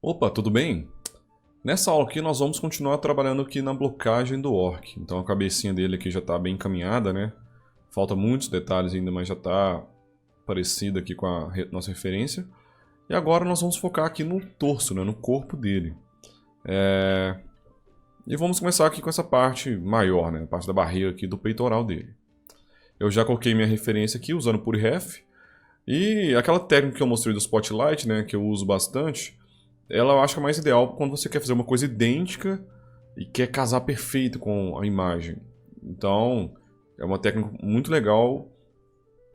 Opa, tudo bem? Nessa aula aqui nós vamos continuar trabalhando aqui na blocagem do orc. Então a cabecinha dele aqui já está bem encaminhada, né? Falta muitos detalhes ainda, mas já está parecida aqui com a nossa referência. E agora nós vamos focar aqui no torso, né? No corpo dele. E vamos começar aqui com essa parte maior, né? A parte da barriga aqui do peitoral dele. Eu já coloquei minha referência aqui usando PureRef. E aquela técnica que eu mostrei do Spotlight, né? Que eu uso bastante. Ela eu acho que é mais ideal quando você quer fazer uma coisa idêntica e quer casar perfeito com a imagem. Então, é uma técnica muito legal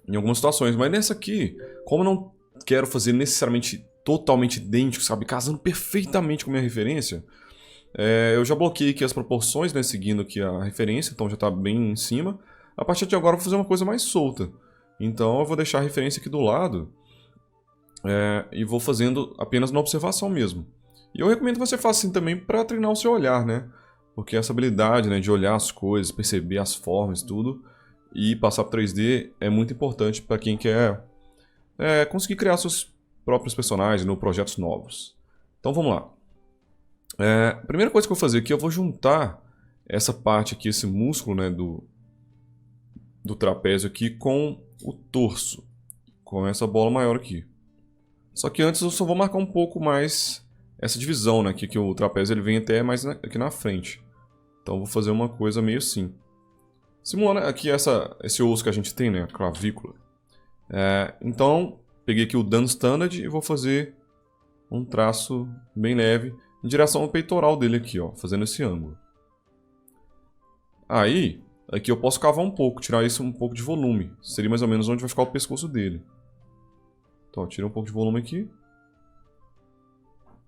em algumas situações. Mas nessa aqui, como eu não quero fazer necessariamente totalmente idêntico, sabe? Casando perfeitamente com a minha referência, eu já bloqueei aqui as proporções, né? Seguindo aqui a referência, então já está bem em cima. A partir de agora eu vou fazer uma coisa mais solta. Então eu vou deixar a referência aqui do lado. E vou fazendo apenas na observação mesmo. E eu recomendo que você faça assim também para treinar o seu olhar, né? Porque essa habilidade, né, de olhar as coisas, perceber as formas e tudo, e passar para 3D é muito importante para quem quer conseguir criar seus próprios personagens, né, projetos novos. Então vamos lá. A primeira coisa que eu vou fazer aqui, eu vou juntar essa parte aqui, esse músculo, né, do trapézio aqui com o torso, com essa bola maior aqui. Só que antes eu só vou marcar um pouco mais essa divisão, né? Que o trapézio ele vem até mais aqui na frente. Então eu vou fazer uma coisa meio assim. Simulando aqui esse osso que a gente tem, né? A clavícula. Então, peguei aqui o dano standard e vou fazer um traço bem leve em direção ao peitoral dele aqui, ó. Fazendo esse ângulo. Aí, aqui eu posso cavar um pouco, tirar isso um pouco de volume. Seria mais ou menos onde vai ficar o pescoço dele. Então, tira um pouco de volume aqui.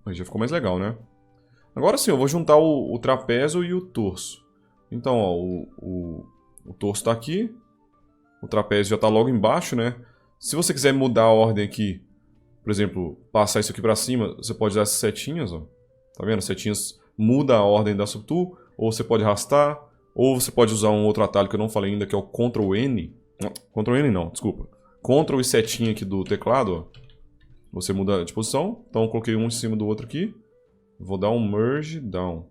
Aí já ficou mais legal, né? Agora sim, eu vou juntar o trapézio e o torso. Então, ó, o torso está aqui. O trapézio já está logo embaixo, né? Se você quiser mudar a ordem aqui, por exemplo, passar isso aqui para cima, você pode usar essas setinhas, ó. Tá vendo? As setinhas mudam a ordem da subtool, ou você pode arrastar, ou você pode usar um outro atalho que eu não falei ainda, que é o Ctrl N. Não, Ctrl N não, desculpa. Ctrl e setinha aqui do teclado, ó. Você muda de posição. Então eu coloquei um em cima do outro aqui. Vou dar um Merge Down.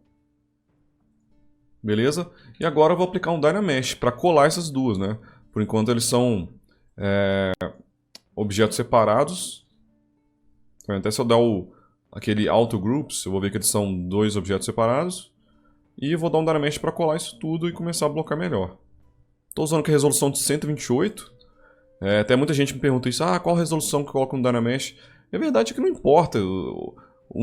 Beleza? E agora eu vou aplicar um Dynamesh para colar essas duas, né? Por enquanto eles são objetos separados. Até se eu der aquele Auto Groups, eu vou ver que eles são dois objetos separados. E vou dar um Dynamesh para colar isso tudo e começar a blocar melhor. Estou usando aqui a resolução de 128. Até muita gente me pergunta isso, qual a resolução que eu coloco no Dynamesh? É verdade que não importa o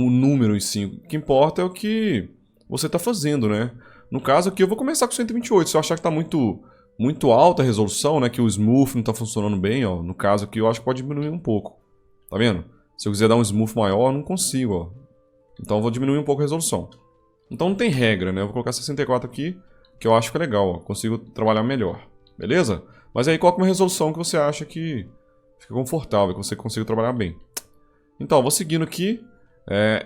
número em si, o que importa é o que você está fazendo, né? No caso aqui eu vou começar com 128, se eu achar que está muito alta a resolução, né, que o Smooth não está funcionando bem, ó, no caso aqui eu acho que pode diminuir um pouco, tá vendo? Se eu quiser dar um Smooth maior, eu não consigo, ó. Então eu vou diminuir um pouco a resolução. Então não tem regra, né? Eu vou colocar 64 aqui, que eu acho que é legal, ó, consigo trabalhar melhor, beleza? Mas aí coloca uma resolução que você acha que fica confortável, que você consiga trabalhar bem. Então, eu vou seguindo aqui.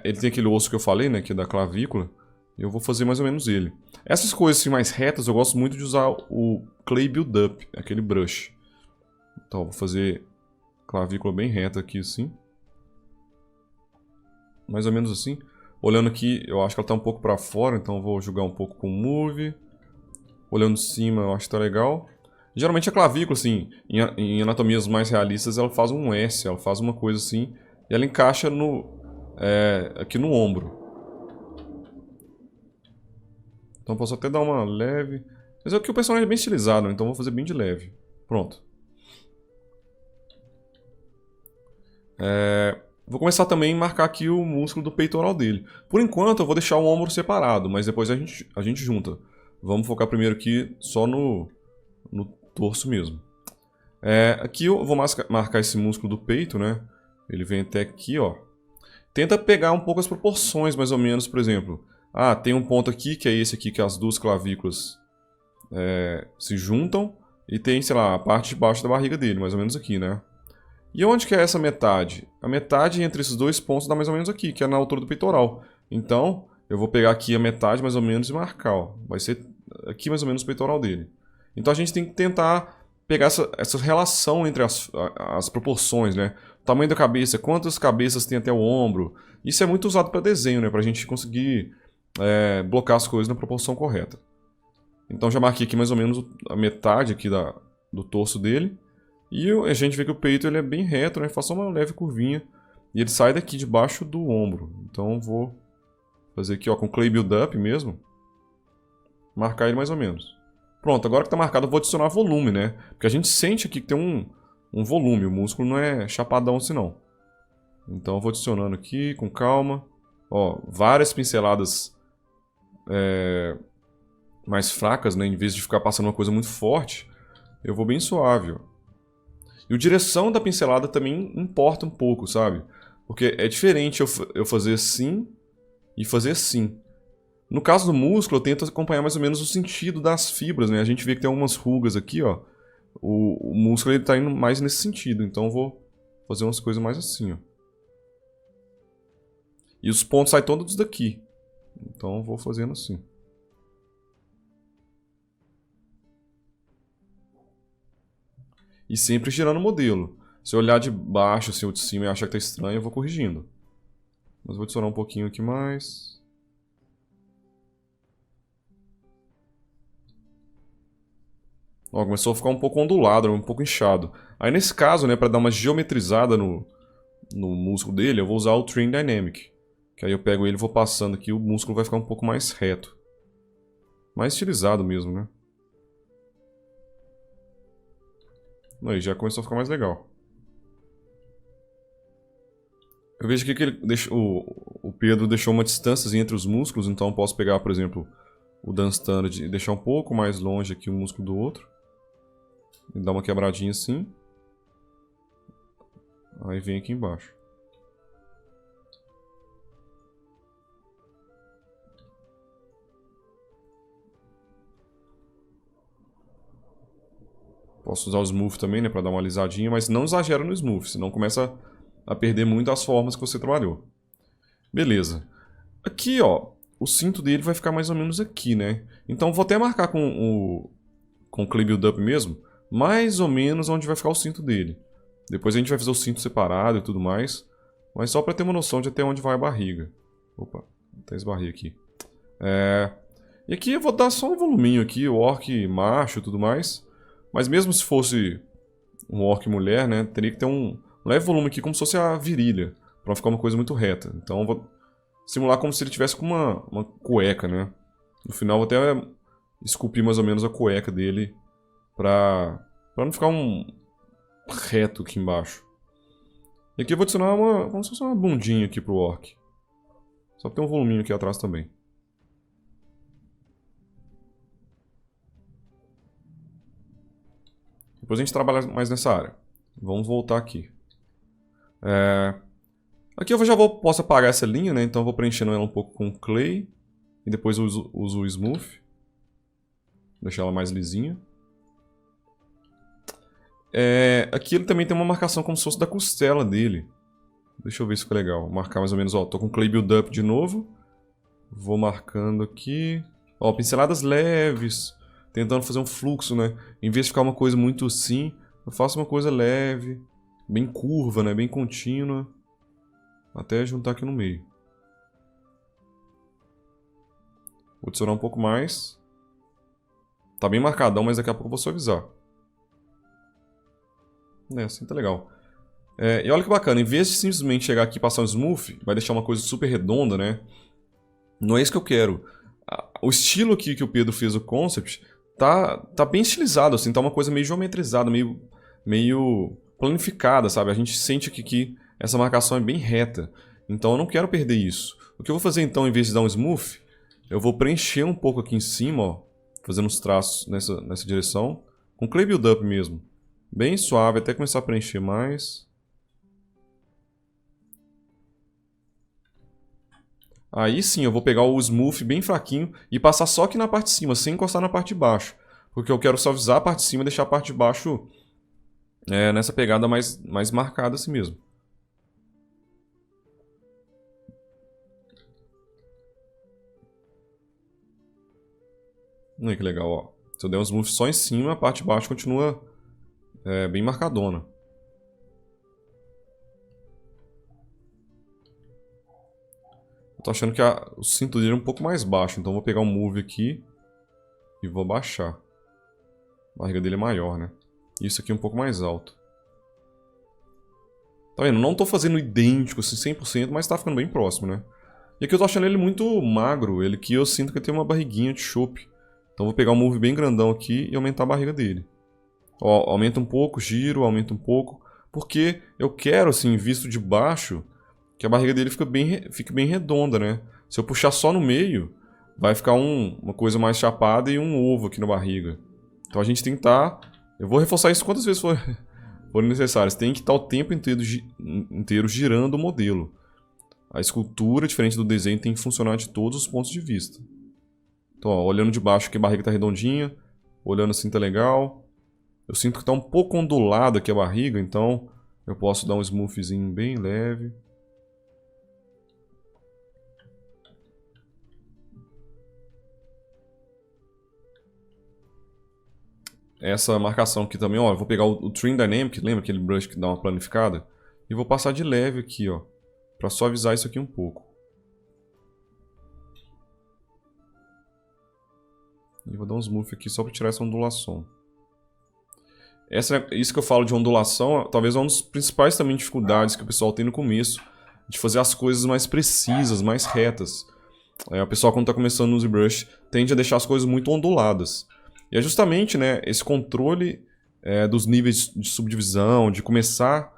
Ele tem aquele osso que eu falei, né, que é da clavícula. E eu vou fazer mais ou menos ele. Essas coisas assim, mais retas, eu gosto muito de usar o Clay Build Up, aquele brush. Então, eu vou fazer clavícula bem reta aqui, assim. Mais ou menos assim. Olhando aqui, eu acho que ela está um pouco para fora, então eu vou jogar um pouco com o Move. Olhando de cima, eu acho que está legal. Geralmente a clavícula, assim, em anatomias mais realistas, ela faz um S, ela faz uma coisa assim, e ela encaixa aqui no ombro. Então posso até dar uma leve... Mas é que o personagem é bem estilizado, então vou fazer bem de leve. Pronto. Vou começar também a marcar aqui o músculo do peitoral dele. Por enquanto eu vou deixar o ombro separado, mas depois a gente junta. Vamos focar primeiro aqui só no torso mesmo. Aqui eu vou marcar esse músculo do peito, né? Ele vem até aqui, ó. Tenta pegar um pouco as proporções, mais ou menos, por exemplo. Tem um ponto aqui, que é esse aqui, que as duas clavículas se juntam. E tem, sei lá, a parte de baixo da barriga dele, mais ou menos aqui, né? E onde que é essa metade? A metade entre esses dois pontos dá mais ou menos aqui, que é na altura do peitoral. Então, eu vou pegar aqui a metade, mais ou menos, e marcar, ó. Vai ser aqui mais ou menos o peitoral dele. Então a gente tem que tentar pegar essa relação entre as proporções, né? O tamanho da cabeça, quantas cabeças tem até o ombro. Isso é muito usado para desenho, né? Para a gente conseguir blocar as coisas na proporção correta. Então já marquei aqui mais ou menos a metade aqui do torso dele. E a gente vê que o peito ele é bem reto, né? Faz só uma leve curvinha. E ele sai daqui debaixo do ombro. Então eu vou fazer aqui ó, com Clay Build Up mesmo. Marcar ele mais ou menos. Pronto, agora que está marcado eu vou adicionar volume, né? Porque a gente sente aqui que tem um volume. O músculo não é chapadão assim não. Então eu vou adicionando aqui com calma. Ó, várias pinceladas mais fracas, né? Em vez de ficar passando uma coisa muito forte, eu vou bem suave, ó. E a direção da pincelada também importa um pouco, sabe? Porque é diferente eu fazer assim e fazer assim. No caso do músculo, eu tento acompanhar mais ou menos o sentido das fibras, né? A gente vê que tem algumas rugas aqui, ó. O músculo ele tá indo mais nesse sentido, então eu vou fazer umas coisas mais assim, ó. E os pontos saem todos daqui. Então eu vou fazendo assim. E sempre girando o modelo. Se eu olhar de baixo assim, ou de cima e achar que tá estranho, eu vou corrigindo. Mas vou adicionar um pouquinho aqui mais. Ó, começou a ficar um pouco ondulado, um pouco inchado. Aí nesse caso, né, para dar uma geometrizada no músculo dele, eu vou usar o Trim Dynamic. Que aí eu pego ele e vou passando aqui, o músculo vai ficar um pouco mais reto. Mais estilizado mesmo, né? Aí já começou a ficar mais legal. Eu vejo aqui que o Pedro deixou uma distância entre os músculos, então eu posso pegar, por exemplo, o Dan Standard e deixar um pouco mais longe aqui um músculo do outro. E dar uma quebradinha assim. Aí vem aqui embaixo. Posso usar o Smooth também, né, para dar uma alisadinha, mas não exagera no Smooth, senão começa a perder muito as formas que você trabalhou. Beleza. Aqui, ó, o cinto dele vai ficar mais ou menos aqui, né? Então vou até marcar com o Clay Build Up mesmo, mais ou menos onde vai ficar o cinto dele. Depois a gente vai fazer o cinto separado e tudo mais, mas só para ter uma noção de até onde vai a barriga. Opa, até esbarrei aqui. E aqui eu vou dar só um voluminho aqui, o orc macho e tudo mais. Mas mesmo se fosse um orc mulher, né, teria que ter um leve volume aqui como se fosse a virilha, para não ficar uma coisa muito reta. Então eu vou simular como se ele tivesse com uma cueca, né. No final eu vou até esculpir mais ou menos a cueca dele para não ficar um reto aqui embaixo. E aqui eu vou adicionar como se fosse uma bundinha aqui pro orc. Só pra ter um voluminho aqui atrás também. Depois a gente trabalha mais nessa área. Vamos voltar aqui. Aqui eu posso apagar essa linha, né? Então eu vou preenchendo ela um pouco com clay. E depois uso o smooth. Deixar ela mais lisinha. Aqui ele também tem uma marcação como se fosse da costela dele. Deixa eu ver se ficou legal. Vou marcar mais ou menos, ó. Tô com clay build up de novo. Vou marcando aqui. Ó, pinceladas leves. Tentando fazer um fluxo, né? Em vez de ficar uma coisa muito assim, eu faço uma coisa leve, bem curva, né? Bem contínua. Até juntar aqui no meio. Vou adicionar um pouco mais. Tá bem marcadão, mas daqui a pouco eu vou suavizar. Assim tá legal. E olha que bacana, em vez de simplesmente chegar aqui e passar um smooth, vai deixar uma coisa super redonda, né? Não é isso que eu quero. O estilo aqui que o Pedro fez o concept tá bem estilizado, assim, tá uma coisa meio geometrizada, meio planificada, sabe? A gente sente que essa marcação é bem reta. Então eu não quero perder isso. O que eu vou fazer então, em vez de dar um smooth, eu vou preencher um pouco aqui em cima, ó, fazendo os traços nessa direção, com clay build up mesmo. Bem suave, até começar a preencher mais. Aí sim, eu vou pegar o smooth bem fraquinho e passar só aqui na parte de cima, sem encostar na parte de baixo. Porque eu quero suavizar a parte de cima e deixar a parte de baixo nessa pegada mais marcada assim mesmo. Olha que legal, ó. Se eu der um smooth só em cima, a parte de baixo continua é bem marcadona. Eu tô achando que o cinto dele é um pouco mais baixo, então eu vou pegar um move aqui e vou baixar. A barriga dele é maior, né? Isso aqui é um pouco mais alto. Tá vendo? Não tô fazendo idêntico, assim, 100%, mas tá ficando bem próximo, né? E aqui eu tô achando ele muito magro. Ele aqui eu sinto que ele tem uma barriguinha de chope. Então eu vou pegar um move bem grandão aqui e aumentar a barriga dele. Ó, aumenta um pouco, giro, aumenta um pouco. Porque eu quero, assim, visto de baixo, que a barriga dele fique bem redonda, né? Se eu puxar só no meio, vai ficar uma coisa mais chapada e um ovo aqui na barriga. Então a gente tem que estar... Eu vou reforçar isso quantas vezes forem necessárias. Tem que estar o tempo inteiro girando o modelo. A escultura, diferente do desenho, tem que funcionar de todos os pontos de vista. Então, ó, olhando de baixo aqui a barriga tá redondinha. Olhando assim tá legal. Eu sinto que tá um pouco ondulada aqui a barriga, então eu posso dar um smoothzinho bem leve. Essa marcação aqui também, ó, eu vou pegar o Trim Dynamic, lembra aquele brush que dá uma planificada? E vou passar de leve aqui, ó, pra suavizar isso aqui um pouco. E vou dar um smooth aqui só pra tirar essa ondulação. Isso que eu falo de ondulação, talvez é uma das principais também dificuldades que o pessoal tem no começo, de fazer as coisas mais precisas, mais retas. O pessoal, quando está começando no ZBrush, tende a deixar as coisas muito onduladas. E é justamente, né, esse controle dos níveis de subdivisão, de começar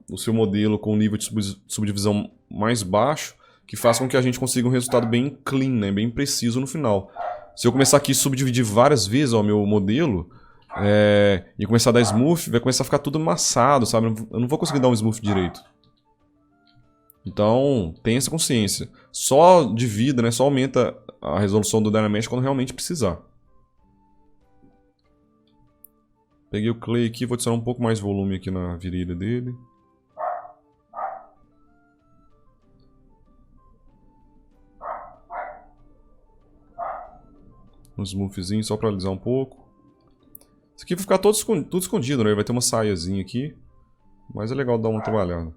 o seu modelo com um nível de subdivisão mais baixo, que faz com que a gente consiga um resultado bem clean, né, bem preciso no final. Se eu começar aqui a subdividir várias vezes o meu modelo, e começar a dar smooth, vai começar a ficar tudo amassado, sabe? Eu não vou conseguir dar um smooth direito. Então, tenha essa consciência. Só divida, né? Só aumenta a resolução do Dynamesh quando realmente precisar. Peguei o clay aqui, vou adicionar um pouco mais de volume aqui na virilha dele. Um smoothzinho só para alisar um pouco. Isso aqui vai ficar tudo escondido, né? Vai ter uma saiazinha aqui. Mas é legal dar uma trabalhada.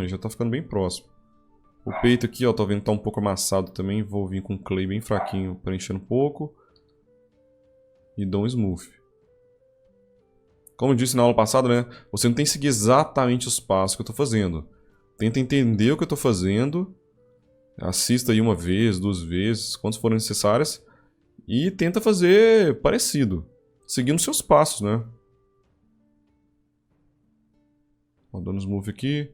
Já tá ficando bem próximo. O peito aqui, ó, tô vendo que tá um pouco amassado também. Vou vir com clay bem fraquinho, preenchendo um pouco. E dou um smooth. Como eu disse na aula passada, né? Você não tem que seguir exatamente os passos que eu tô fazendo. Tenta entender o que eu tô fazendo. Assista aí uma vez, duas vezes, quantas forem necessárias. E tenta fazer parecido. Seguindo seus passos, né? Ó, dando smooth aqui.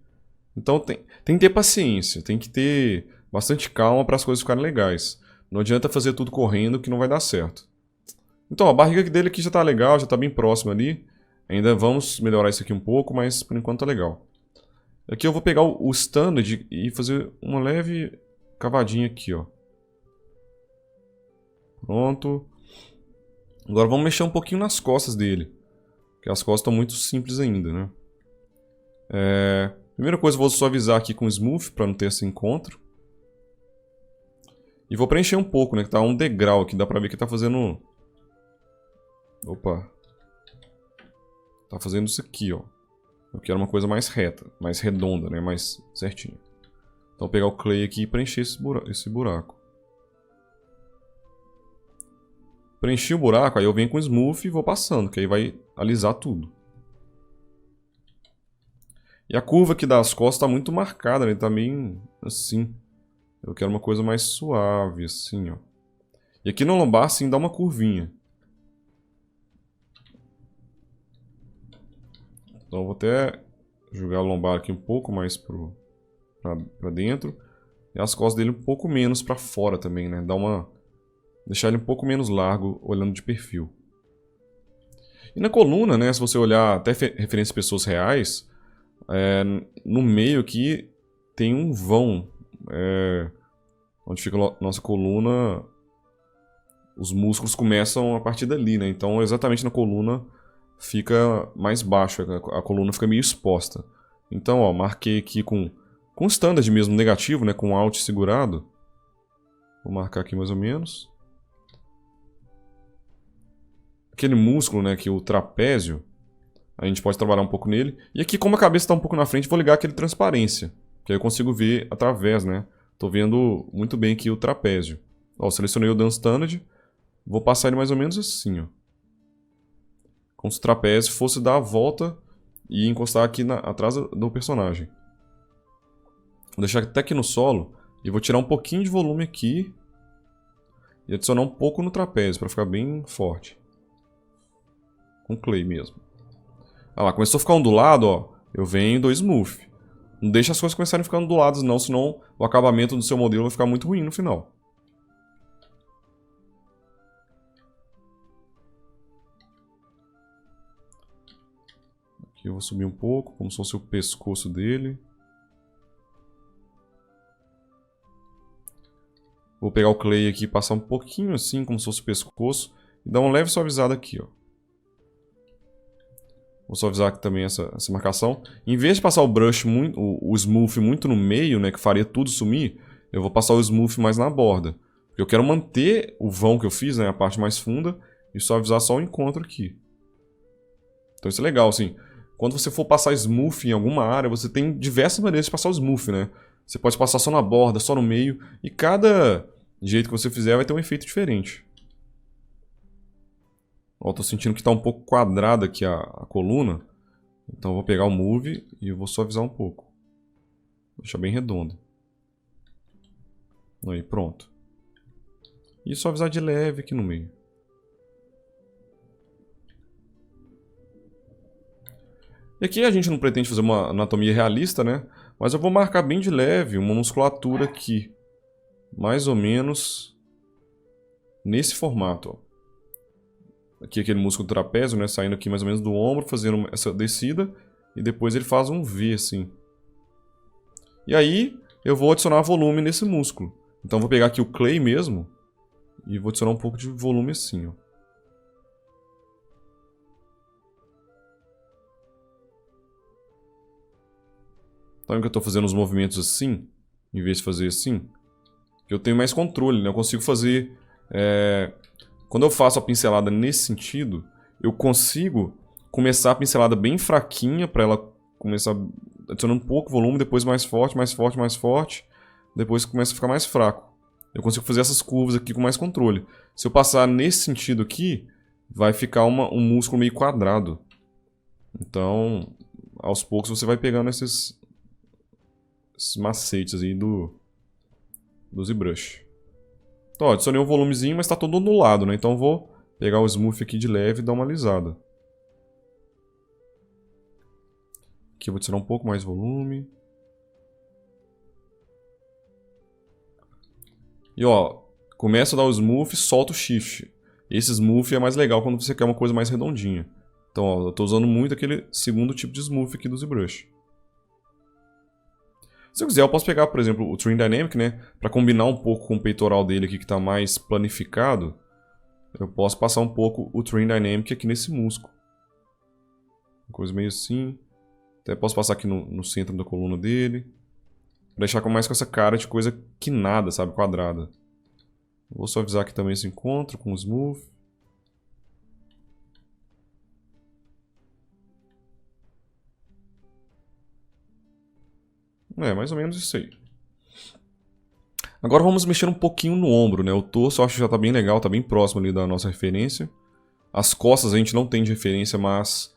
Então tem que ter paciência, tem que ter bastante calma para as coisas ficarem legais. Não adianta fazer tudo correndo que não vai dar certo. Então a barriga dele aqui já está legal, já está bem próxima ali. Ainda vamos melhorar isso aqui um pouco, mas por enquanto tá legal. Aqui eu vou pegar o standard e fazer uma leve cavadinha aqui, ó. Pronto. Agora vamos mexer um pouquinho nas costas dele. Porque as costas estão muito simples ainda, né? Primeira coisa, eu vou suavizar aqui com smooth para não ter esse encontro. E vou preencher um pouco, né? Que tá um degrau aqui, dá pra ver que tá fazendo... Opa! Tá fazendo isso aqui, ó. Eu quero uma coisa mais reta, mais redonda, né? Mais certinha. Então vou pegar o clay aqui e preencher esse buraco. Preenchi o buraco, aí eu venho com smooth e vou passando, que aí vai alisar tudo. E a curva aqui das costas tá muito marcada, né? Tá meio assim. Eu quero uma coisa mais suave, assim, ó. E aqui no lombar, assim, dá uma curvinha. Então eu vou até jogar o lombar aqui um pouco mais pra dentro. E as costas dele um pouco menos pra fora também, né? Deixar ele um pouco menos largo, olhando de perfil. E na coluna, né? Se você olhar até referência a pessoas reais... no meio aqui tem um vão, onde fica a nossa coluna, os músculos começam a partir dali, né? Então exatamente na coluna fica mais baixo, a coluna fica meio exposta. Então, ó, marquei aqui com standard mesmo, negativo, né? Com Alt segurado. Vou marcar aqui mais ou menos. aquele músculo, né, que é o trapézio, a gente pode trabalhar um pouco nele. E aqui, como a cabeça está um pouco na frente, vou ligar aquele transparência, que aí eu consigo ver através, né? Tô vendo muito bem aqui o trapézio. Ó, selecionei o Dance Standard, vou passar ele mais ou menos assim, ó. Como se o trapézio fosse dar a volta e encostar aqui atrás do personagem. Vou deixar até aqui no solo e vou tirar um pouquinho de volume aqui e adicionar um pouco no trapézio para ficar bem forte. Com clay mesmo. Ah lá, começou a ficar ondulado, ó. Eu venho do Smooth. Não deixa as coisas começarem a ficar onduladas não, senão o acabamento do seu modelo vai ficar muito ruim no final. Aqui eu vou subir um pouco, como se fosse o pescoço dele. Vou pegar o clay aqui e passar um pouquinho assim, como se fosse o pescoço. E dar uma leve suavizada aqui, ó. Vou suavizar aqui também essa marcação. Em vez de passar o brush, o smooth muito no meio, né, que faria tudo sumir, eu vou passar o smooth mais na borda. Porque eu quero manter o vão que eu fiz, né, a parte mais funda, e suavizar só o encontro aqui. Então isso é legal, assim. Quando você for passar smooth em alguma área, você tem diversas maneiras de passar o smooth, né? Você pode passar só na borda, só no meio, e cada jeito que você fizer vai ter um efeito diferente. Ó, tô sentindo que tá um pouco quadrada aqui a coluna. Então eu vou pegar o Move e eu vou suavizar um pouco. Deixar bem redondo. Aí, pronto. E suavizar de leve aqui no meio. E aqui a gente não pretende fazer uma anatomia realista, né? Mas eu vou marcar bem de leve uma musculatura aqui. Mais ou menos nesse formato, ó. Aqui aquele músculo do trapézio, né, saindo aqui mais ou menos do ombro, fazendo essa descida, e depois ele faz um V assim. E aí eu vou adicionar volume nesse músculo. Então vou pegar aqui o clay mesmo e vou adicionar um pouco de volume assim, ó. Então que eu estou fazendo os movimentos assim, em vez de fazer assim, eu tenho mais controle, né? Eu consigo fazer... Quando eu faço a pincelada nesse sentido, eu consigo começar a pincelada bem fraquinha para ela começar adicionando um pouco volume, depois mais forte, mais forte, mais forte, depois começa a ficar mais fraco. Eu consigo fazer essas curvas aqui com mais controle. Se eu passar nesse sentido aqui, vai ficar um músculo meio quadrado. Então, aos poucos você vai pegando esses macetes aí do ZBrush. Então, ó, adicionei um volumezinho, mas está todo ondulado, né? Então vou pegar o smooth aqui de leve e dar uma alisada. Aqui eu vou adicionar um pouco mais volume. E ó, começa a dar o smooth e solta o shift. Esse smooth é mais legal quando você quer uma coisa mais redondinha. Então, ó, eu estou usando muito aquele segundo tipo de smooth aqui do ZBrush. Se eu quiser, eu posso pegar, por exemplo, o Trim Dynamic, né? Para combinar um pouco com o peitoral dele aqui, que está mais planificado. Eu posso passar um pouco o Trim Dynamic aqui nesse músculo. Uma coisa meio assim. Até posso passar aqui no centro da coluna dele. Para deixar mais com essa cara de coisa quinada, sabe? Quadrada. Vou suavizar aqui também esse encontro com o Smooth. É, mais ou menos isso aí. Agora vamos mexer um pouquinho no ombro, né? O torso eu acho que já está bem legal, está bem próximo ali da nossa referência. As costas a gente não tem de referência, mas...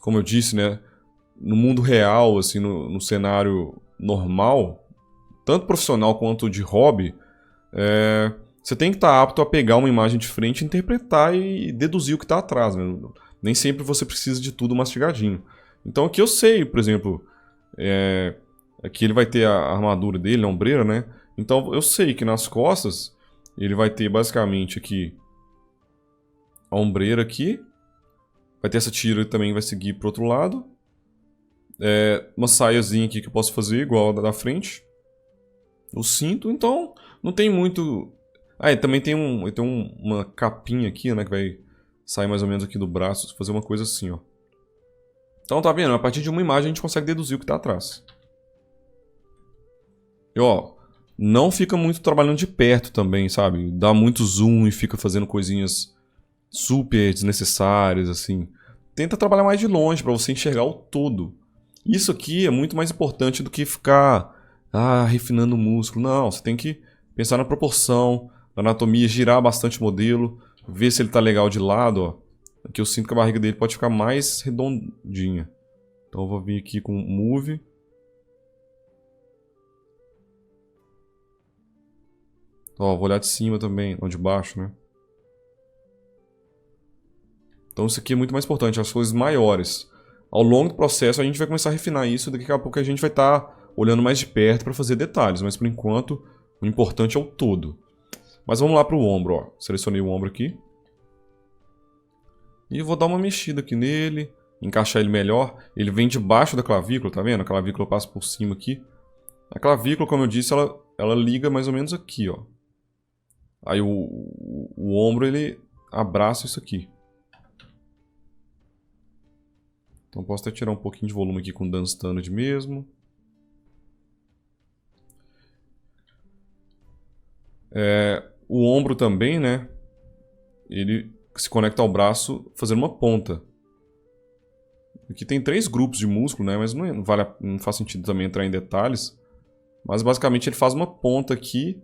como eu disse, né? No mundo real, assim, no cenário normal, tanto profissional quanto de hobby, você tem que estar apto a pegar uma imagem de frente, interpretar e deduzir o que está atrás, né? Nem sempre você precisa de tudo mastigadinho. Então aqui eu sei, por exemplo... Aqui ele vai ter a armadura dele, a ombreira, né? Então eu sei que nas costas ele vai ter basicamente aqui a ombreira aqui. Vai ter essa tira que também vai seguir pro outro lado. Uma saiazinha aqui que eu posso fazer igual a da frente. O cinto, então não tem muito... e também tem uma capinha aqui, né? Que vai sair mais ou menos aqui do braço. Fazer uma coisa assim, ó. Então tá vendo? A partir de uma imagem a gente consegue deduzir o que está atrás. E ó, não fica muito trabalhando de perto também, sabe? Dá muito zoom e fica fazendo coisinhas super desnecessárias, assim. Tenta trabalhar mais de longe para você enxergar o todo. Isso aqui é muito mais importante do que ficar refinando o músculo. Não, você tem que pensar na proporção, na anatomia, girar bastante o modelo, ver se ele tá legal de lado, ó. Aqui eu sinto que a barriga dele pode ficar mais redondinha. Então eu vou vir aqui com Move. Ó, vou olhar de cima também, não de baixo, né? Então isso aqui é muito mais importante, as coisas maiores. Ao longo do processo a gente vai começar a refinar isso, daqui a pouco a gente vai estar olhando mais de perto para fazer detalhes, mas por enquanto o importante é o todo. Mas vamos lá para o ombro, ó. Selecionei o ombro aqui. E vou dar uma mexida aqui nele, encaixar ele melhor. Ele vem debaixo da clavícula, tá vendo? A clavícula passa por cima aqui. A clavícula, como eu disse, ela liga mais ou menos aqui, ó. Aí o ombro, ele abraça isso aqui. Então posso até tirar um pouquinho de volume aqui com o Dance Standard mesmo. O ombro também, né? Ele se conecta ao braço fazendo uma ponta. Aqui tem 3 grupos de músculo, né? Mas não faz sentido também entrar em detalhes. Mas basicamente ele faz uma ponta aqui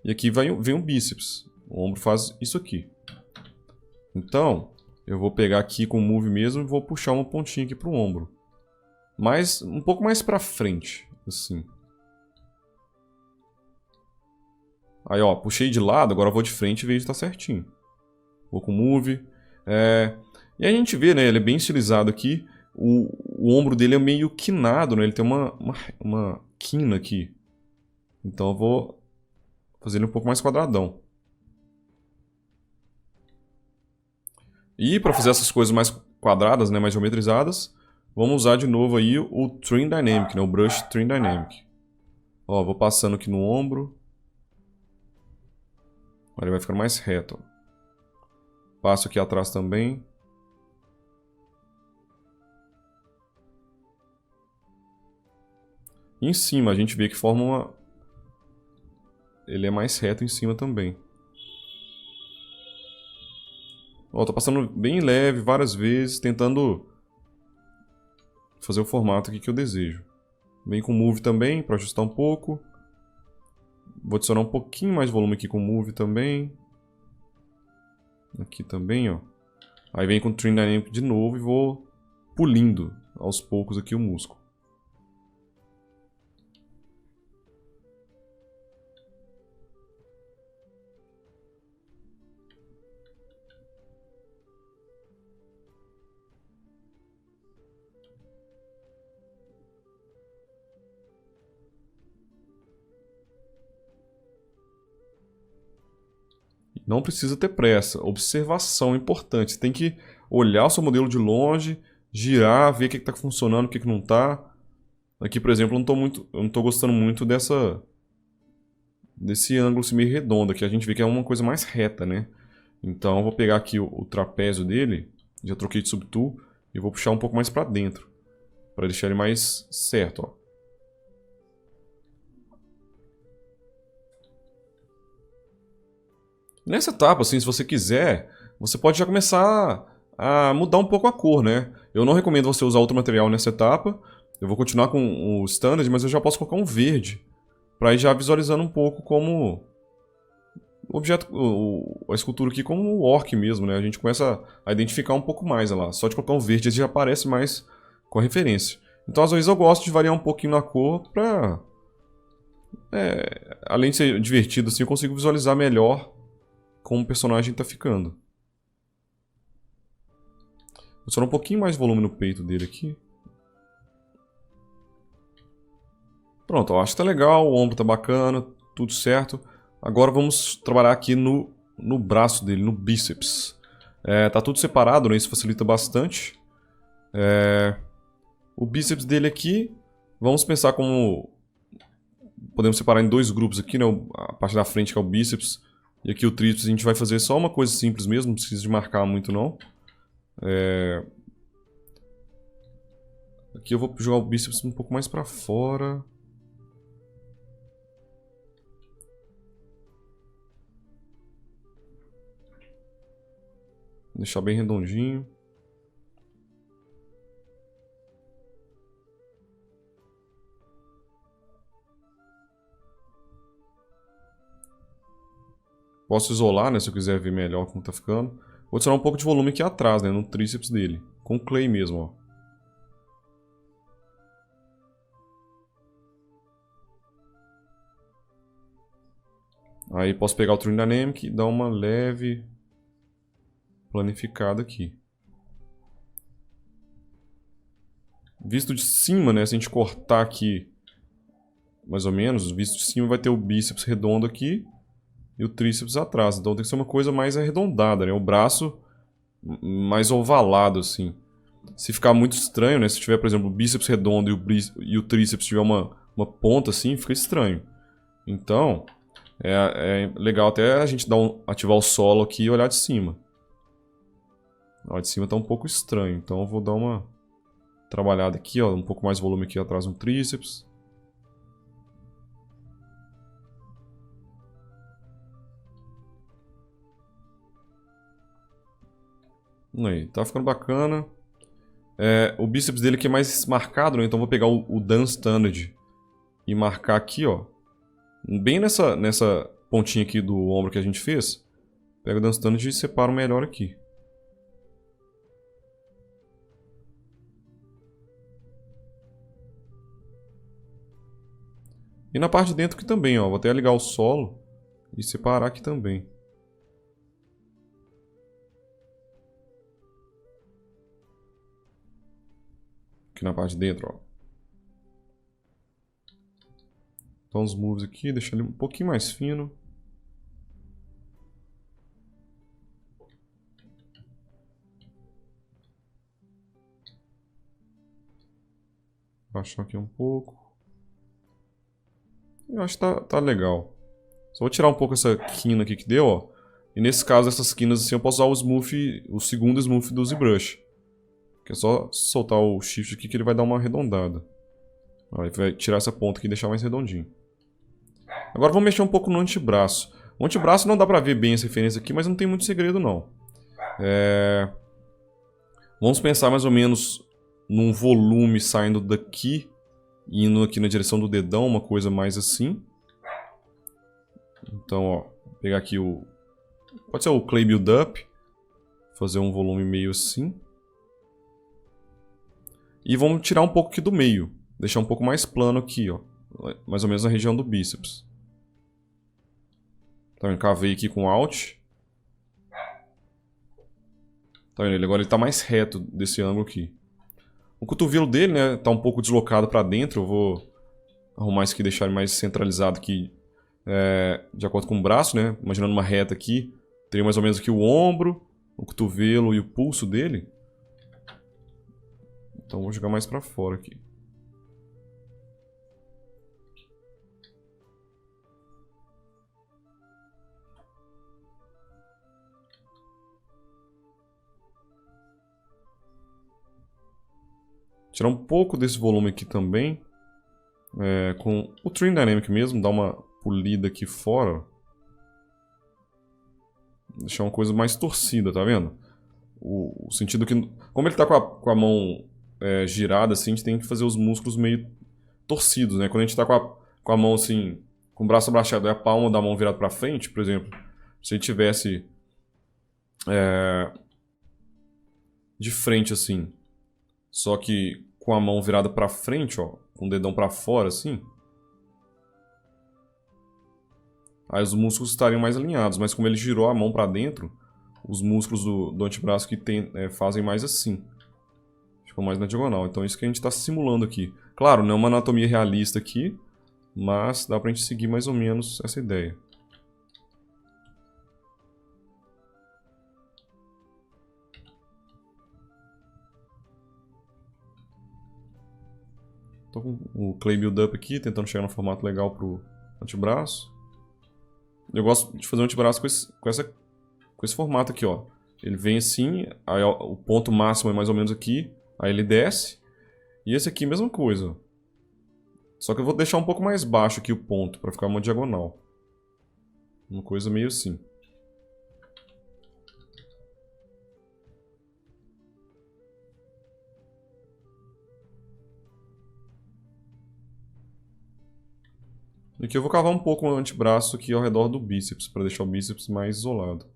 e aqui vem um bíceps. O ombro faz isso aqui. Então, eu vou pegar aqui com o Move mesmo e vou puxar uma pontinha aqui para o ombro. Mas um pouco mais para frente, assim. Aí, ó, puxei de lado, agora eu vou de frente e vejo que tá certinho. Vou com Move. E a gente vê, né, ele é bem estilizado aqui. O ombro dele é meio quinado, né? Ele tem uma quina aqui. Então eu vou fazer ele um pouco mais quadradão. E para fazer essas coisas mais quadradas, né, mais geometrizadas, vamos usar de novo aí o Trim Dynamic, né, o Brush Trim Dynamic. Ó, vou passando aqui no ombro. Ele vai ficando mais reto. Ó. Passo aqui atrás também. E em cima a gente vê que forma uma... Ele é mais reto em cima também. Ó, tô passando bem leve várias vezes, tentando fazer o formato aqui que eu desejo. Vem com Move também, para ajustar um pouco. Vou adicionar um pouquinho mais de volume aqui com Move também. Aqui também, ó. Aí vem com Trim Dynamic de novo e vou pulindo aos poucos aqui o músculo. Não precisa ter pressa. Observação é importante. Você tem que olhar o seu modelo de longe, girar, ver o que está funcionando, o que não está. Aqui, por exemplo, eu não tô gostando muito desse ângulo assim, meio redondo. Aqui a gente vê que é uma coisa mais reta, né? Então eu vou pegar aqui o trapézio dele, já troquei de subtool, e vou puxar um pouco mais para dentro, para deixar ele mais certo, ó. Nessa etapa, assim, se você quiser, você pode já começar a mudar um pouco a cor, né? Eu não recomendo você usar outro material nessa etapa. Eu vou continuar com o standard, mas eu já posso colocar um verde, para ir já visualizando um pouco como o objeto, a escultura aqui como o orc mesmo, né? A gente começa a identificar um pouco mais lá. Só de colocar um verde ele já aparece mais com a referência. Então, às vezes eu gosto de variar um pouquinho na cor para, além de ser divertido, assim, eu consigo visualizar melhor como o personagem está ficando. Vou adicionar um pouquinho mais de volume no peito dele aqui. Pronto, eu acho que tá legal, o ombro tá bacana, tudo certo. Agora vamos trabalhar aqui no braço dele, no bíceps. Tá tudo separado, né? Isso facilita bastante. O bíceps dele aqui, vamos pensar como... Podemos separar em 2 grupos aqui, né? A parte da frente que é o bíceps e aqui o tríceps. A gente vai fazer só uma coisa simples mesmo, não precisa de marcar muito não. Aqui eu vou jogar o bíceps um pouco mais para fora. Deixar bem redondinho. Posso isolar, né, se eu quiser ver melhor como tá ficando. Vou adicionar um pouco de volume aqui atrás, né, no tríceps dele. Com clay mesmo, ó. Aí posso pegar o Trim Dynamic e dar uma leve planificada aqui. Visto de cima, né, se a gente cortar aqui, mais ou menos, visto de cima vai ter o bíceps redondo aqui e o tríceps atrás. Então tem que ser uma coisa mais arredondada, né, o braço mais ovalado, assim. Se ficar muito estranho, né, se tiver, por exemplo, o bíceps redondo e o tríceps tiver uma ponta assim, fica estranho. Então, é legal até a gente ativar o solo aqui e olhar de cima. Ó, de cima tá um pouco estranho, então eu vou dar uma trabalhada aqui, ó, um pouco mais volume aqui atrás no tríceps. Aí, tá ficando bacana. O bíceps dele aqui é mais marcado, né? Então eu vou pegar o Dan Standard e marcar aqui, ó. Bem nessa pontinha aqui do ombro que a gente fez. Pega o Dan Standard e separo melhor aqui. E na parte de dentro aqui também, ó. Vou até ligar o solo e separar aqui também. Aqui na parte de dentro, ó. Então os moves aqui, deixar ele um pouquinho mais fino. Baixar aqui um pouco. Eu acho que tá legal. Só vou tirar um pouco essa quina aqui que deu, ó. E nesse caso, essas quinas assim, eu posso usar o segundo smooth do ZBrush. Que é só soltar o shift aqui que ele vai dar uma arredondada. Aí vai tirar essa ponta aqui e deixar mais redondinho. Agora vamos mexer um pouco no antebraço. O antebraço não dá pra ver bem essa referência aqui, mas não tem muito segredo não. Vamos pensar mais ou menos num volume saindo daqui e indo aqui na direção do dedão, uma coisa mais assim. Então, ó, vou pegar aqui pode ser o Clay Build Up. Fazer um volume meio assim. E vamos tirar um pouco aqui do meio. Deixar um pouco mais plano aqui, ó. Mais ou menos na região do bíceps. Tá vendo? Cavei aqui com Alt. Tá vendo? Agora ele tá mais reto desse ângulo aqui. O cotovelo dele, né, tá um pouco deslocado para dentro. Eu vou arrumar isso aqui e deixar ele mais centralizado aqui, de acordo com o braço, né? Imaginando uma reta aqui. Teria mais ou menos aqui o ombro, o cotovelo e o pulso dele. Então vou jogar mais para fora aqui. Tirar um pouco desse volume aqui também. Com o Trim Dynamic mesmo, dar uma polida aqui fora. Deixar uma coisa mais torcida, tá vendo? O sentido que... Como ele tá com a mão girada assim, a gente tem que fazer os músculos meio torcidos, né? Quando a gente tá com a mão assim, com o braço abaixado e a palma da mão virada pra frente, por exemplo, se a gente tivesse de frente assim, só que com a mão virada pra frente, ó, com o dedão pra fora assim, aí os músculos estariam mais alinhados, mas como ele girou a mão pra dentro, os músculos do antebraço que fazem mais assim. Ficam mais na diagonal. Então é isso que a gente está simulando aqui. Claro, não é uma anatomia realista aqui, mas dá pra gente seguir mais ou menos essa ideia. Tô com o Clay Build Up aqui, tentando chegar no formato legal pro antebraço. Eu gosto de fazer um antebraço com esse formato aqui, ó. Ele vem assim, aí o ponto máximo é mais ou menos aqui, aí ele desce. E esse aqui, mesma coisa. Só que eu vou deixar um pouco mais baixo aqui o ponto, para ficar uma diagonal. Uma coisa meio assim. Aqui eu vou cavar um pouco o antebraço aqui ao redor do bíceps, para deixar o bíceps mais isolado.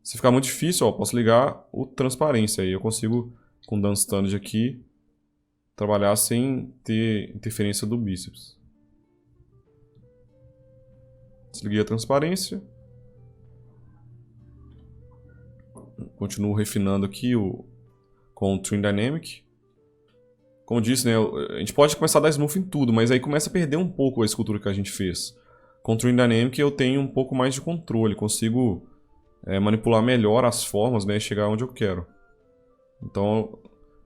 Se ficar muito difícil, ó, posso ligar o transparência. Aí eu consigo, com o done standard aqui, trabalhar sem ter interferência do bíceps. Desliguei a transparência. Continuo refinando aqui com o Trim Dynamic. Como eu disse, né, a gente pode começar a dar smooth em tudo, mas aí começa a perder um pouco a escultura que a gente fez. Com o Trim Dynamic eu tenho um pouco mais de controle, consigo manipular melhor as formas, né, e chegar onde eu quero. Então,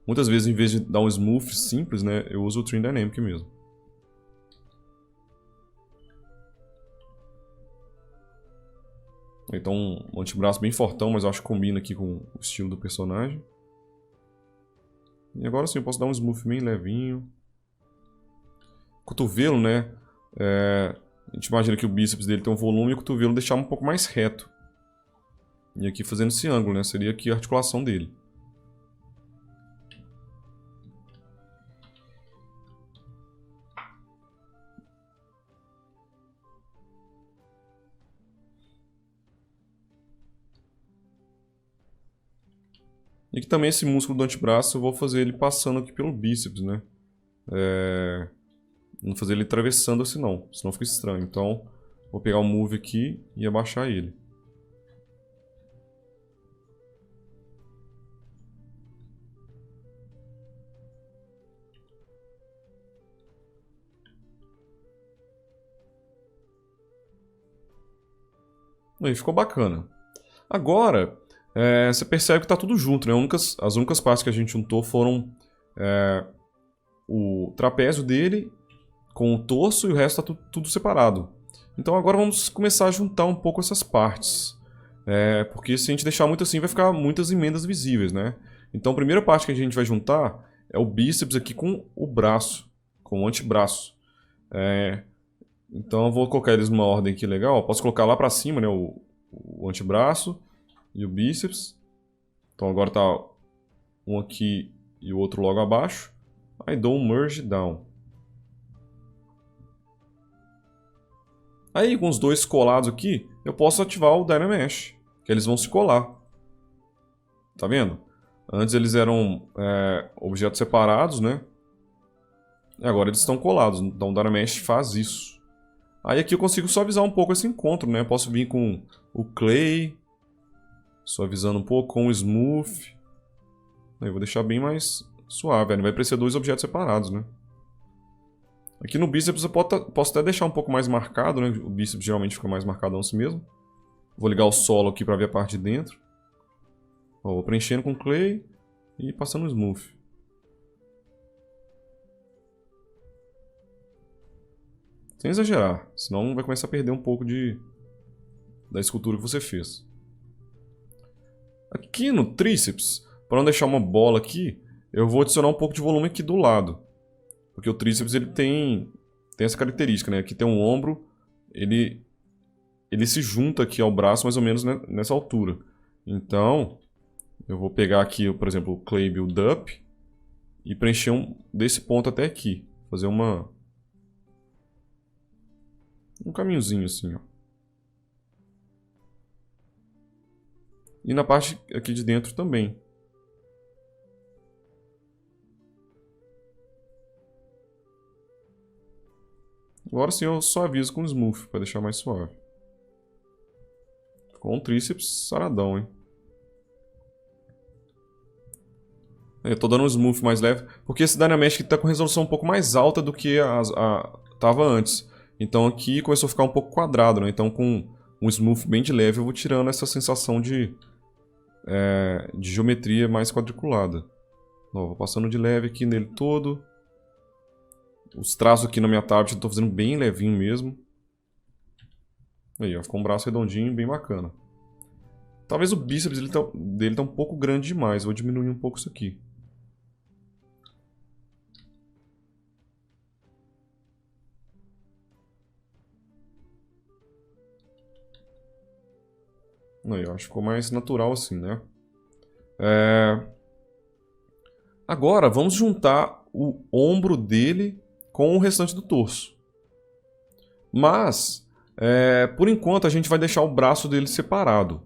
muitas vezes, em vez de dar um smooth simples, né, eu uso o Trim Dynamic mesmo. Então, um antebraço bem fortão, mas eu acho que combina aqui com o estilo do personagem. E agora sim, eu posso dar um smooth bem levinho. Cotovelo, né? A gente imagina que o bíceps dele tem um volume e o cotovelo deixar um pouco mais reto. E aqui fazendo esse ângulo, né? Seria aqui a articulação dele. E aqui também esse músculo do antebraço eu vou fazer ele passando aqui pelo bíceps, né? Não fazer ele atravessando assim não, senão fica estranho. Então, vou pegar o move aqui e abaixar ele. Aí ficou bacana. Agora, você percebe que está tudo junto, né? As únicas partes que a gente juntou foram o trapézio dele com o torso e o resto está tudo separado. Então agora vamos começar a juntar um pouco essas partes. Porque se a gente deixar muito assim, vai ficar muitas emendas visíveis, né? Então a primeira parte que a gente vai juntar é o bíceps aqui com o braço, com o antebraço. Então eu vou colocar eles numa ordem aqui legal. Eu posso colocar lá para cima, né, o antebraço e o bíceps. Então agora tá um aqui e o outro logo abaixo. Aí dou um merge down. Aí com os dois colados aqui, eu posso ativar o Dynamesh, que eles vão se colar. Tá vendo? Antes eles eram objetos separados, né? E agora eles estão colados, então o Dynamesh faz isso. Aí aqui eu consigo suavizar um pouco esse encontro, né? Eu posso vir com o Clay, suavizando um pouco, com o Smooth. Aí eu vou deixar bem mais suave, não vai parecer dois objetos separados, né? Aqui no bíceps eu posso até deixar um pouco mais marcado, né? O bíceps geralmente fica mais marcadão assim mesmo. Vou ligar o solo aqui para ver a parte de dentro. Ó, vou preenchendo com Clay e passando o Smooth. Sem exagerar, senão vai começar a perder um pouco da escultura que você fez. Aqui no tríceps, para não deixar uma bola aqui, eu vou adicionar um pouco de volume aqui do lado. Porque o tríceps ele tem essa característica, né? Aqui tem um ombro, ele se junta aqui ao braço mais ou menos nessa altura. Então, eu vou pegar aqui, por exemplo, o Clay Build Up e preencher desse ponto até aqui. Fazer um caminhozinho assim, ó. E na parte aqui de dentro também. Agora sim eu suavizo com o Smooth para deixar mais suave. Ficou um tríceps saradão, hein? Eu tô dando um Smooth mais leve, porque esse Dynamesh aqui tá com resolução um pouco mais alta do que tava antes. Então aqui começou a ficar um pouco quadrado, né? Então com um Smooth bem de leve eu vou tirando essa sensação de geometria mais quadriculada. Ó, vou passando de leve aqui nele todo. Os traços aqui na minha tablet eu estou fazendo bem levinho mesmo. Aí, ó, ficou um braço redondinho, bem bacana. Talvez o bíceps dele tá um pouco grande demais. Vou diminuir um pouco isso aqui. Aí, ó, acho que ficou mais natural assim, né? Agora, vamos juntar o ombro dele com o restante do torso. Mas, por enquanto, a gente vai deixar o braço dele separado.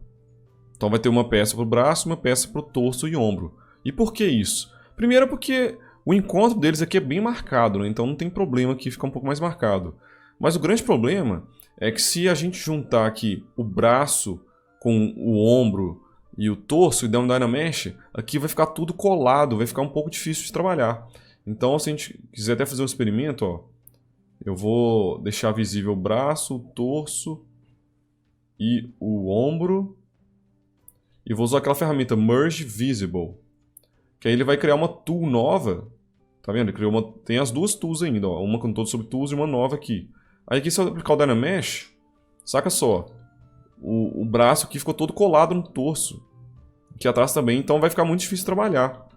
Então vai ter uma peça para o braço e uma peça para o torso e ombro. E por que isso? Primeiro porque o encontro deles aqui é bem marcado, né? Então não tem problema aqui ficar um pouco mais marcado. Mas o grande problema é que se a gente juntar aqui o braço com o ombro e o torso e der um Dynamesh, aqui vai ficar tudo colado, vai ficar um pouco difícil de trabalhar. Então se a gente quiser até fazer um experimento, ó, eu vou deixar visível o braço, o torso e o ombro. E vou usar aquela ferramenta Merge Visible. Que aí ele vai criar uma tool nova. Tá vendo? Ele criou tem as duas tools ainda, ó. Uma com todo sobre tools e uma nova aqui. Aí aqui se eu aplicar o Dynamesh, saca só. O braço aqui ficou todo colado no torso. Aqui atrás também, então vai ficar muito difícil trabalhar.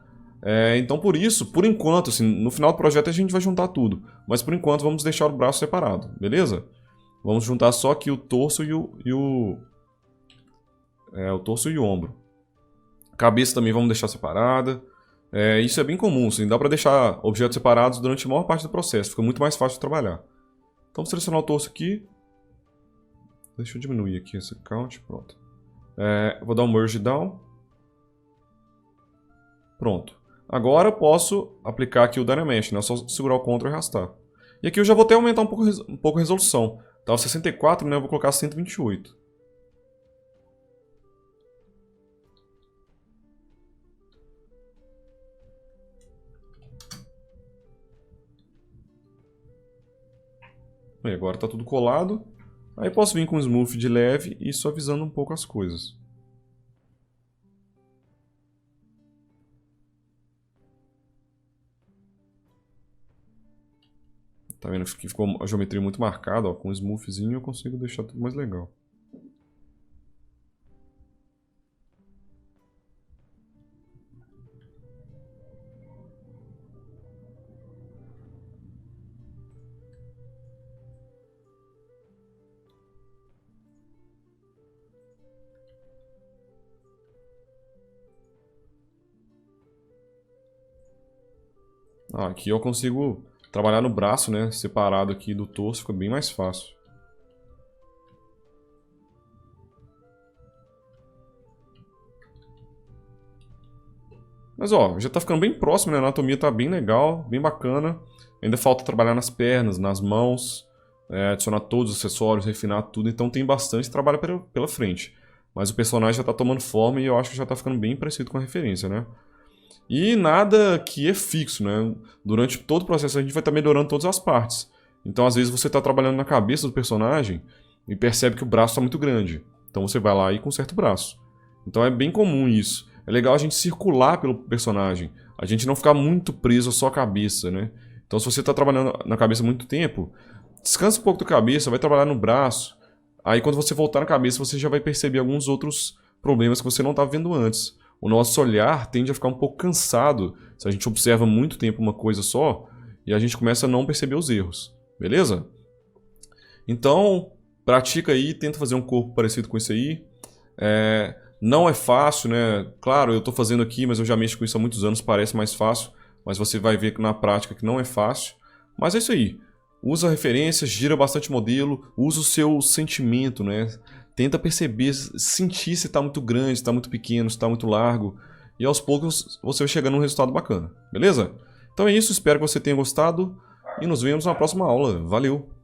Então por isso, por enquanto, assim, no final do projeto a gente vai juntar tudo. Mas por enquanto vamos deixar o braço separado, beleza? Vamos juntar só aqui o torso e o torso e o ombro. A cabeça também vamos deixar separada. Isso é bem comum, assim, dá para deixar objetos separados durante a maior parte do processo. Fica muito mais fácil de trabalhar. Então vou selecionar o torso aqui. Deixa eu diminuir aqui esse count. Pronto. Vou dar um Merge Down. Pronto. Agora eu posso aplicar aqui o Dynamesh, né? É só segurar o Ctrl e arrastar. E aqui eu já vou até aumentar um pouco a resolução. Estava 64, né? Eu vou colocar 128. E agora está tudo colado. Aí posso vir com o Smooth de leve e suavizando um pouco as coisas. Tá vendo que ficou a geometria muito marcada, ó, com o smoothzinho eu consigo deixar tudo mais legal. Aqui eu consigo trabalhar no braço, né, separado aqui do torso, fica bem mais fácil. Mas ó, já tá ficando bem próximo, né? A anatomia tá bem legal, bem bacana. Ainda falta trabalhar nas pernas, nas mãos, adicionar todos os acessórios, refinar tudo. Então tem bastante trabalho pela frente. Mas o personagem já tá tomando forma e eu acho que já tá ficando bem parecido com a referência, né? E nada que é fixo, né? Durante todo o processo a gente vai estar melhorando todas as partes. Então às vezes você está trabalhando na cabeça do personagem e percebe que o braço está muito grande. Então você vai lá e conserta o braço. Então é bem comum isso. É legal a gente circular pelo personagem. A gente não ficar muito preso só à cabeça, né? Então se você está trabalhando na cabeça há muito tempo, descansa um pouco da cabeça, vai trabalhar no braço. Aí quando você voltar na cabeça você já vai perceber alguns outros problemas que você não estava vendo antes. O nosso olhar tende a ficar um pouco cansado se a gente observa muito tempo uma coisa só e a gente começa a não perceber os erros, beleza? Então, pratica aí, tenta fazer um corpo parecido com isso aí. Não é fácil, né? Claro, eu estou fazendo aqui, mas eu já mexo com isso há muitos anos, parece mais fácil, mas você vai ver que na prática que não é fácil. Mas é isso aí. Usa referências, gira bastante modelo, usa o seu sentimento, né? Tenta perceber, sentir se está muito grande, se está muito pequeno, se está muito largo. E aos poucos você vai chegando num resultado bacana, beleza? Então é isso, espero que você tenha gostado e nos vemos na próxima aula. Valeu!